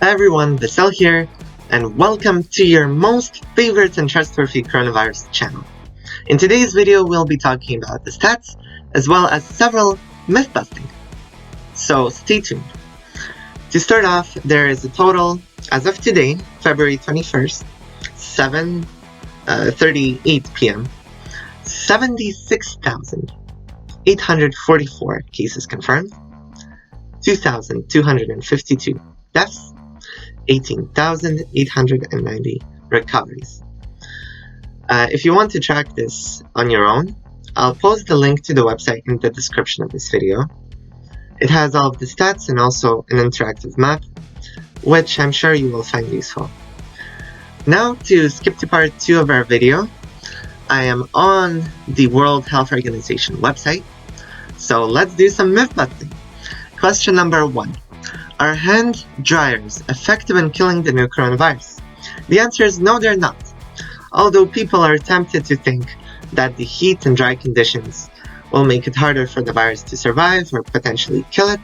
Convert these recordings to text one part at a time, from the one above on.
Hi everyone, Vasil here, and welcome to your most favorite and trustworthy coronavirus channel. In today's video, we'll be talking about the stats, as well as several myth busting. So stay tuned. To start off, there is a total, as of today, February 21st, 7:38 p.m., 76,844 cases confirmed, 2,252 deaths, 18,890 recoveries. If you want to track this on your own, I'll post the link to the website in the description of this video. It has all of the stats and also an interactive map, which I'm sure you will find useful. Now to skip to part 2 of our video, I am on the World Health Organization website, so let's do some myth busting. Question number 1. Are hand dryers effective in killing the new coronavirus? The answer is no, they're not. Although people are tempted to think that the heat and dry conditions will make it harder for the virus to survive or potentially kill it,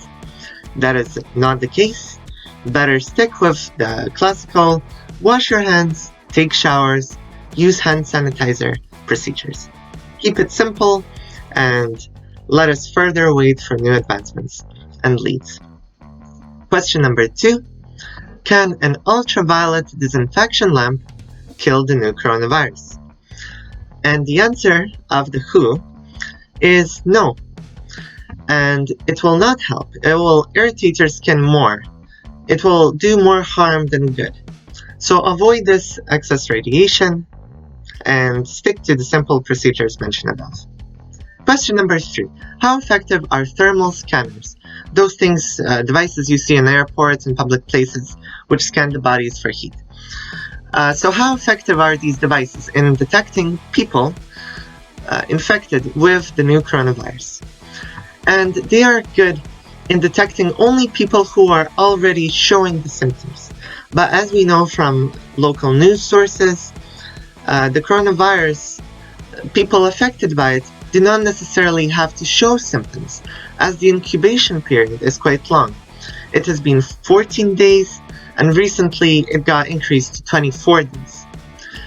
that is not the case. Better stick with the classical wash your hands, take showers, use hand sanitizer procedures. Keep it simple and let us further wait for new advancements and leads. Question number 2. Can an ultraviolet disinfection lamp kill the new coronavirus? And the answer of the WHO is no. And it will not help. It will irritate your skin more. It will do more harm than good. So avoid this excess radiation and stick to the simple procedures mentioned above. Question number 3. How effective are thermal scanners? Those things, devices you see in airports and public places, which scan the bodies for heat. So how effective are these devices in detecting people infected with the new coronavirus? And they are good in detecting only people who are already showing the symptoms. But as we know from local news sources, the coronavirus, people affected by it, do not necessarily have to show symptoms, as the incubation period is quite long. It has been 14 days, and recently it got increased to 24 days.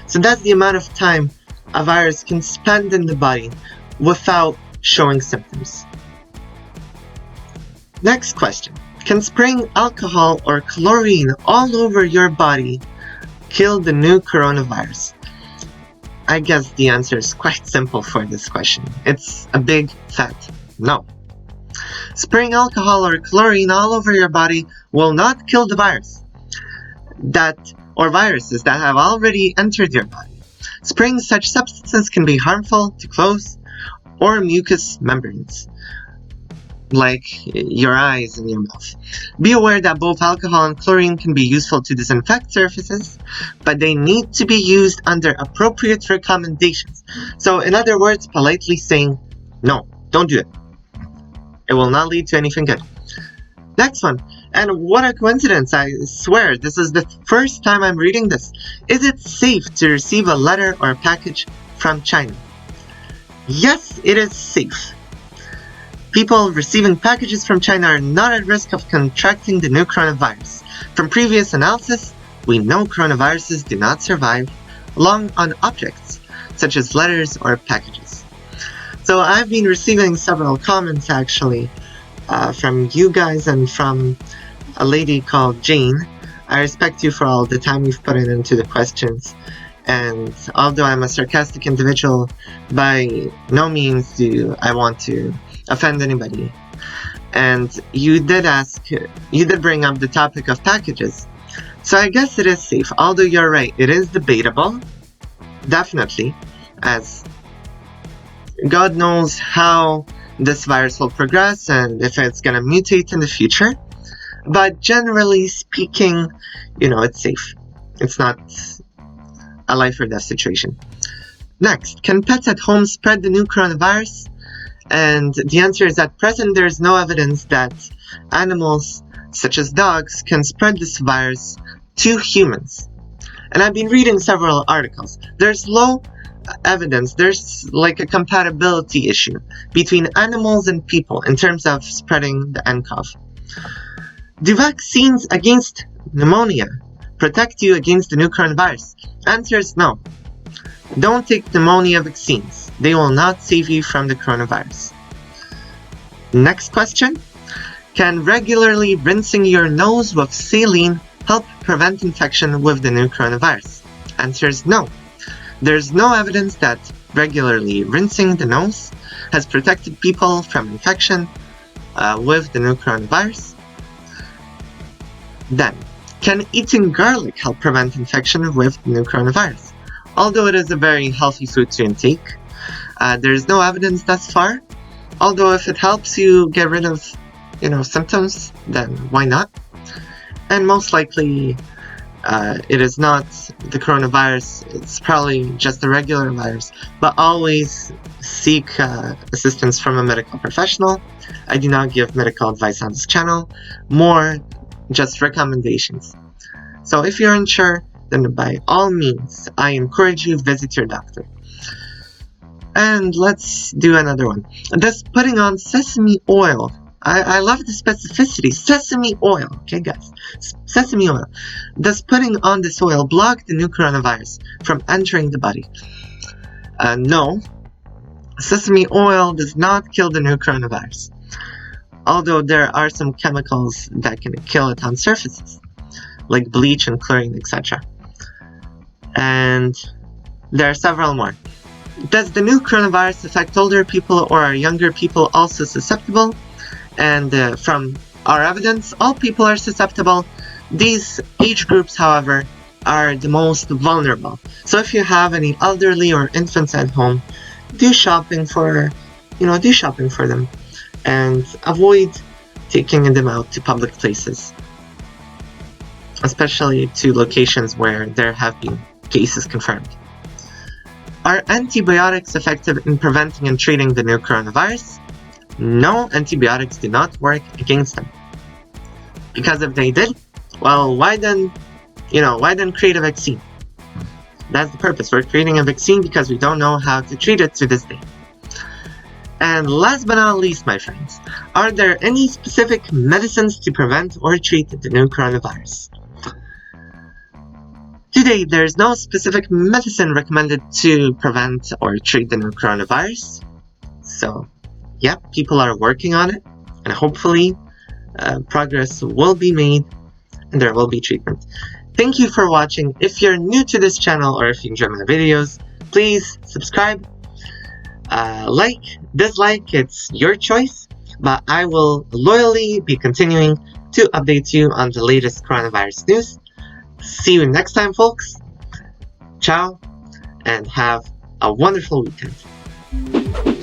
So that's the amount of time a virus can spend in the body without showing symptoms. Next question. Can spraying alcohol or chlorine all over your body kill the new coronavirus? I guess the answer is quite simple for this question. It's a big fat no. Spraying alcohol or chlorine all over your body will not kill the virus or viruses that have already entered your body. Spraying such substances can be harmful to clothes or mucous membranes, like your eyes and your mouth. Be aware that both alcohol and chlorine can be useful to disinfect surfaces, but they need to be used under appropriate recommendations. So in other words, politely saying, no, don't do it. It will not lead to anything good. Next one, and what a coincidence, I swear, this is the first time I'm reading this. Is it safe to receive a letter or a package from China? Yes, it is safe. People receiving packages from China are not at risk of contracting the new coronavirus. From previous analysis, we know coronaviruses do not survive long on objects, such as letters or packages. So I've been receiving several comments actually from you guys and from a lady called Jane. I respect you for all the time you've put into the questions. And although I'm a sarcastic individual, by no means do I want to offend anybody. And you did bring up the topic of packages. So I guess it is safe, although you're right, it is debatable, definitely, as God knows how this virus will progress and if it's gonna mutate in the future. But generally speaking, it's safe. It's not a life or death situation. Next, can pets at home spread the new coronavirus? And the answer is at present there is no evidence that animals, such as dogs, can spread this virus to humans. And I've been reading several articles. There's low evidence, there's like a compatibility issue between animals and people in terms of spreading the nCoV. Do vaccines against pneumonia protect you against the new coronavirus? Answer is no. Don't take pneumonia vaccines. They will not save you from the coronavirus. Next question. Can regularly rinsing your nose with saline help prevent infection with the new coronavirus? Answer is no. There's no evidence that regularly rinsing the nose has protected people from infection with the new coronavirus. Then, can eating garlic help prevent infection with the new coronavirus? Although it is a very healthy food to intake, there is no evidence thus far. Although if it helps you get rid of, symptoms, then why not? And most likely, it is not the coronavirus. It's probably just a regular virus. But always seek assistance from a medical professional. I do not give medical advice on this channel. More just recommendations. So if you're unsure, then by all means, I encourage you to visit your doctor. And let's do another one. Does putting on sesame oil, I love the specificity, sesame oil, okay guys, sesame oil. Does putting on this oil block the new coronavirus from entering the body? No, sesame oil does not kill the new coronavirus. Although there are some chemicals that can kill it on surfaces, like bleach and chlorine, etc. And there are several more. Does the new coronavirus affect older people or are younger people also susceptible? And from our evidence, all people are susceptible. These age groups, however, are the most vulnerable. So if you have any elderly or infants at home, do shopping for them. And avoid taking them out to public places, especially to locations where there have been cases confirmed. Are antibiotics effective in preventing and treating the new coronavirus? No, antibiotics do not work against them. Because if they did, well, why then create a vaccine? That's the purpose. We're creating a vaccine because we don't know how to treat it to this day. And last but not least, my friends, are there any specific medicines to prevent or treat the new coronavirus? Today, there is no specific medicine recommended to prevent or treat the new coronavirus. So, yeah, people are working on it, and hopefully progress will be made and there will be treatment. Thank you for watching. If you're new to this channel or if you enjoy my videos, please subscribe. Like, dislike, it's your choice, but I will loyally be continuing to update you on the latest coronavirus news. See you next time, folks. Ciao, and have a wonderful weekend.